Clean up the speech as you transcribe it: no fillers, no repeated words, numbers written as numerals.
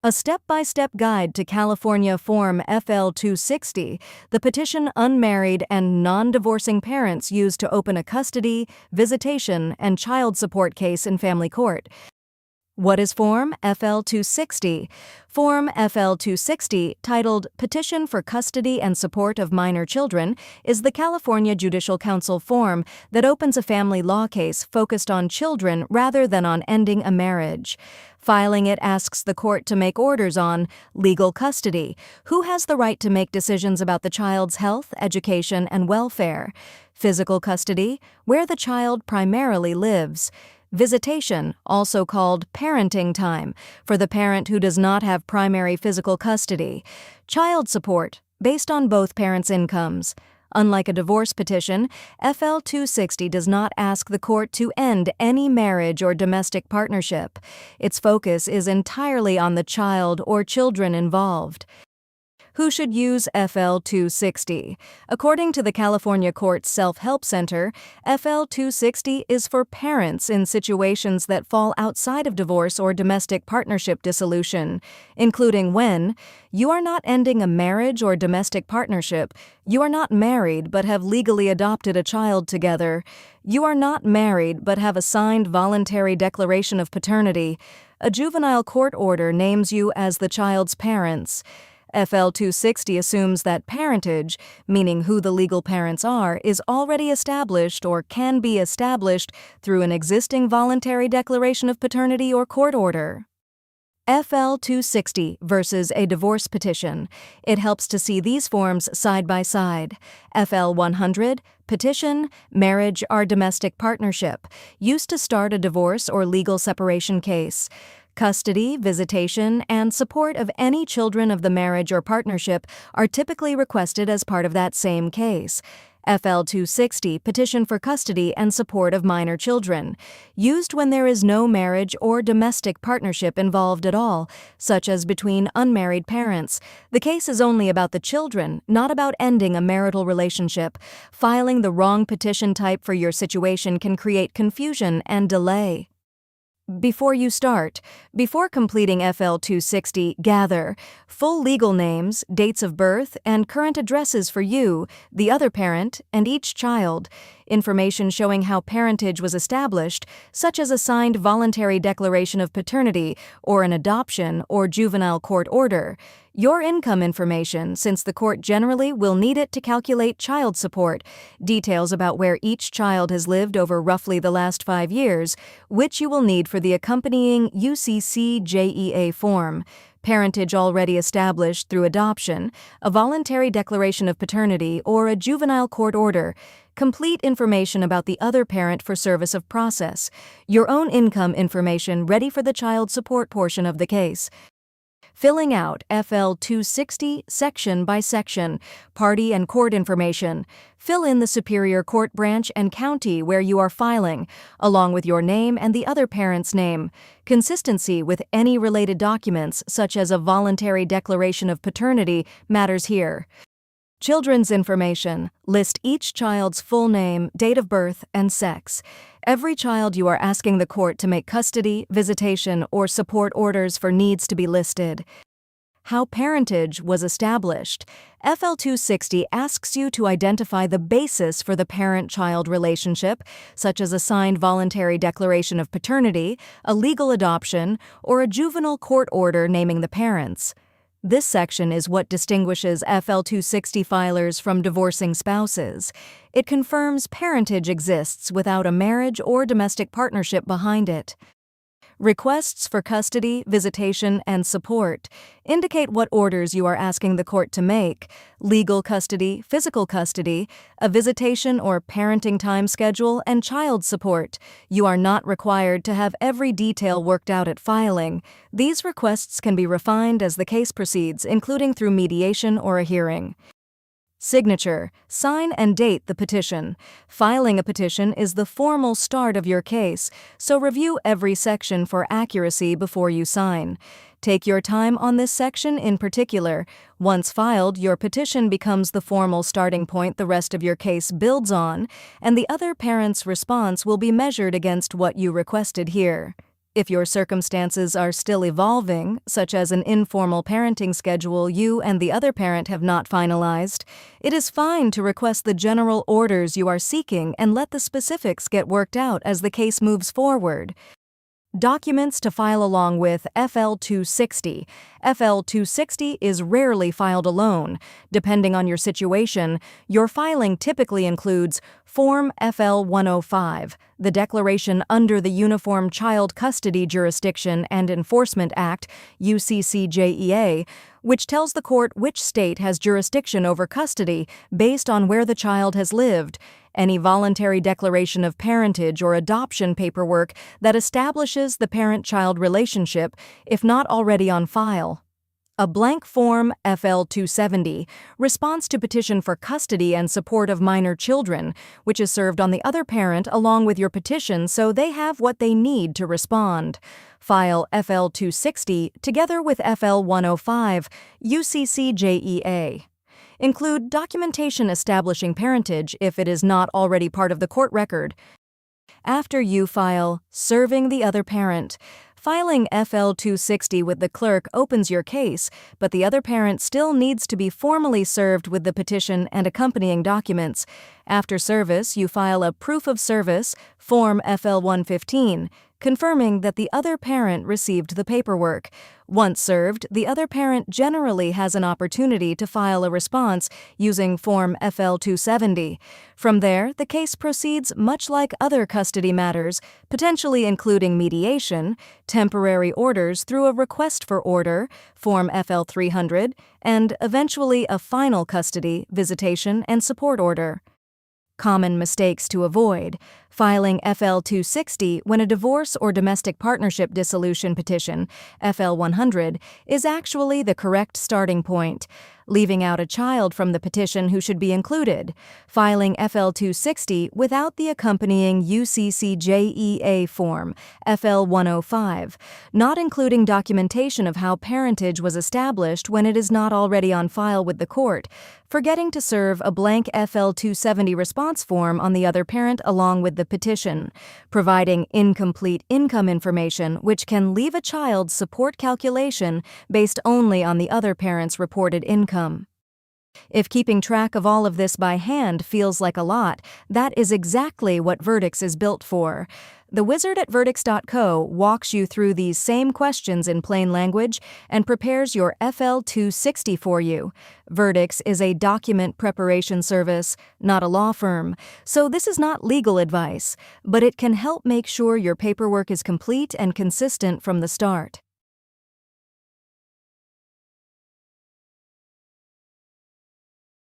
A step-by-step guide to California Form FL-260, the petition unmarried and non-divorcing parents use to open a custody, visitation, and child support case in family court. What is Form FL-260? Form FL-260, titled Petition for Custody and Support of Minor Children, is the California Judicial Council form that opens a family law case focused on children rather than on ending a marriage. Filing it asks the court to make orders on legal custody, who has the right to make decisions about the child's health, education, and welfare; physical custody, where the child primarily lives; visitation, also called parenting time, for the parent who does not have primary physical custody; child support, based on both parents' incomes. Unlike a divorce petition, FL-260 does not ask the court to end any marriage or domestic partnership. Its focus is entirely on the child or children involved. Who should use FL-260? According to the California Court's Self-Help Center, FL-260 is for parents in situations that fall outside of divorce or domestic partnership dissolution, including when you are not ending a marriage or domestic partnership, you are not married but have legally adopted a child together, you are not married but have a signed voluntary declaration of paternity, a juvenile court order names you as the child's parents. FL-260 assumes that parentage, meaning who the legal parents are, is already established or can be established through an existing voluntary declaration of paternity or court order. FL-260 versus a divorce petition. It helps to see these forms side by side. FL-100, petition, marriage or domestic partnership, used to start a divorce or legal separation case. Custody, visitation, and support of any children of the marriage or partnership are typically requested as part of that same case. FL-260, petition for custody and support of minor children, used when there is no marriage or domestic partnership involved at all, such as between unmarried parents. The case is only about the children, not about ending a marital relationship. Filing the wrong petition type for your situation can create confusion and delay. Before you start, before completing FL-260, gather full legal names, dates of birth, and current addresses for you, the other parent, and each child. Information showing how parentage was established, such as a signed voluntary declaration of paternity or an adoption or juvenile court order. Your income information, since the court generally will need it to calculate child support, details about where each child has lived over roughly the last 5 years, which you will need for the accompanying UCC-JEA form, parentage already established through adoption, a voluntary declaration of paternity, or a juvenile court order, complete information about the other parent for service of process, your own income information ready for the child support portion of the case. Filling out FL-260 section by section, party and court information. Fill in the Superior Court branch and county where you are filing, along with your name and the other parent's name. Consistency with any related documents, such as a voluntary declaration of paternity, matters here. Children's information. List each child's full name, date of birth, and sex. Every child you are asking the court to make custody, visitation, or support orders for needs to be listed. How parentage was established. FL-260 asks you to identify the basis for the parent-child relationship, such as a signed voluntary declaration of paternity, a legal adoption, or a juvenile court order naming the parents. This section is what distinguishes FL-260 filers from divorcing spouses. It confirms parentage exists without a marriage or domestic partnership behind it. Requests for custody, visitation, and support indicate what orders you are asking the court to make: legal custody, physical custody, a visitation or parenting time schedule, and child support. You are not required to have every detail worked out at filing. These requests can be refined as the case proceeds, including through mediation or a hearing. Signature. Sign and date the petition. Filing a petition is the formal start of your case, so review every section for accuracy before you sign. Take your time on this section in particular. Once filed, your petition becomes the formal starting point the rest of your case builds on, and the other parent's response will be measured against what you requested here. If your circumstances are still evolving, such as an informal parenting schedule you and the other parent have not finalized, it is fine to request the general orders you are seeking and let the specifics get worked out as the case moves forward. Documents to file along with FL-260. FL-260 is rarely filed alone. Depending on your situation, your filing typically includes Form FL-105, the declaration under the Uniform Child Custody Jurisdiction and Enforcement Act, UCCJEA, which tells the court which state has jurisdiction over custody based on where the child has lived. Any voluntary declaration of parentage or adoption paperwork that establishes the parent-child relationship, if not already on file. A blank Form FL-270, response to petition for custody and support of minor children, which is served on the other parent along with your petition so they have what they need to respond. File FL-260 together with FL-105, UCCJEA. Include documentation establishing parentage if it is not already part of the court record. After you file serving the other parent, filing FL-260 with the clerk opens your case, but the other parent still needs to be formally served with the petition and accompanying documents. After service, you file a proof of service, Form FL-115, confirming that the other parent received the paperwork. Once served, the other parent generally has an opportunity to file a response using Form FL-270. From there, the case proceeds much like other custody matters, potentially including mediation, temporary orders through a request for order, Form FL-300, and eventually a final custody, visitation, and support order. Common mistakes to avoid. Filing FL-260 when a divorce or domestic partnership dissolution petition, FL-100, is actually the correct starting point. Leaving out a child from the petition who should be included. Filing FL-260 without the accompanying UCCJEA form, FL-105. Not including documentation of how parentage was established when it is not already on file with the court. Forgetting to serve a blank FL-270 response form on the other parent along with the petition. Providing incomplete income information which can leave a child's support calculation based only on the other parent's reported income. If keeping track of all of this by hand feels like a lot, that is exactly what Virdix is built for. The wizard at Virdix.co walks you through these same questions in plain language and prepares your FL-260 for you. Virdix is a document preparation service, not a law firm, so this is not legal advice, but it can help make sure your paperwork is complete and consistent from the start.